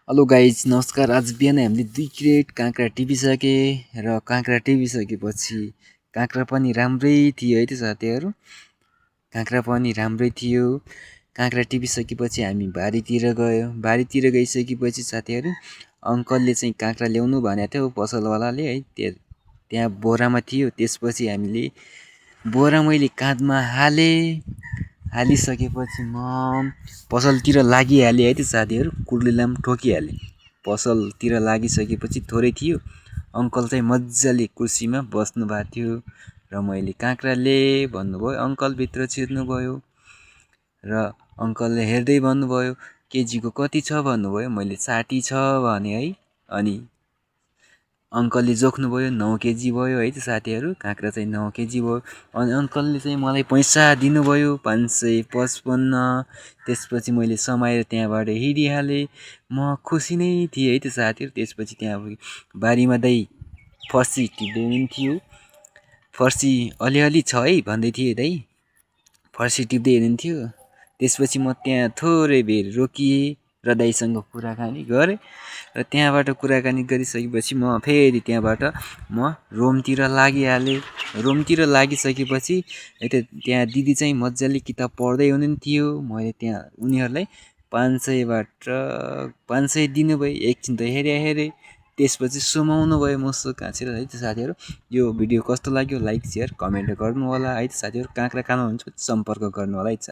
Hello guys नमस्कार। आज बिहानै हामीले 2 क्रेट काँक्रा टिपिसके र काँक्रा टिपिसकेपछि काँक्रा पनि राम्रै थियो है त साथीहरू। काँक्रा पनि राम्रै थियो। काँक्रा टिपिसकेपछि हामी बारीतिर गयो। बारीतिर गइसकेपछि साथीहरू अङ्कलले चाहिँ काँक्रा ल्याउनु भनेको थियो पसलवालाले है। त्यहाँ बोरामा थियो। त्यसपछि हामीले बोरा मैले काँधमा हालिसकेपछि म पसलतिर लागिहालेँ है त साथीहरू। कुर्लीलाई पनि ठोकिहालेँ। पसलतिर लागिसकेपछि थोरै थियो। अङ्कल चाहिँ मजाले कुर्सीमा बस्नु भएको थियो र मैले काँक्रा ल्याएँ भन्नुभयो। अङ्कल भित्र छिर्नुभयो र अङ्कलले हेर्दै भन्नुभयो केजीको कति छ भन्नुभयो। मैले 60 छ भने है। अनि अङ्कलले जोख्नुभयो 9 केजी भयो है त साथीहरू। काँक्रा चाहिँ 9 केजी भयो। अनि अङ्कलले चाहिँ मलाई पैसा दिनुभयो 555। त्यसपछि मैले समाएर त्यहाँबाट हिँडिहालेँ। म खुसी नै थिएँ है त साथीहरू। त्यसपछि त्यहाँ बारीमा दाइ फर्सी टिप्दै हुनुहुन्थ्यो। फर्सी अलिअलि छ है भन्दै थिए दाइ। फर्सी टिप्दै हुनुहुन्थ्यो। त्यसपछि म त्यहाँ थोरै बेर रोकिएँ र दाइसँग कुराकानी गरेँ। र त्यहाँबाट कुराकानी गरिसकेपछि म फेरि त्यहाँबाट म रुमतिर लागिहालेँ। रुमतिर लागिसकेपछि त्यहाँ दिदी चाहिँ मजाले किताब पढ्दै हुनुहुन्थ्यो। मैले त्यहाँ उनीहरूलाई 500 दिनुभयो। एकछिन त हेरेँ। त्यसपछि सुमाउनु भयो मुसु काँचेर है त साथीहरू। यो भिडियो कस्तो लाग्यो लाइक सेयर कमेन्ट गर्नु होला है त साथीहरू। काँक्रा खानुहुन्छ सम्पर्क गर्नु होला है।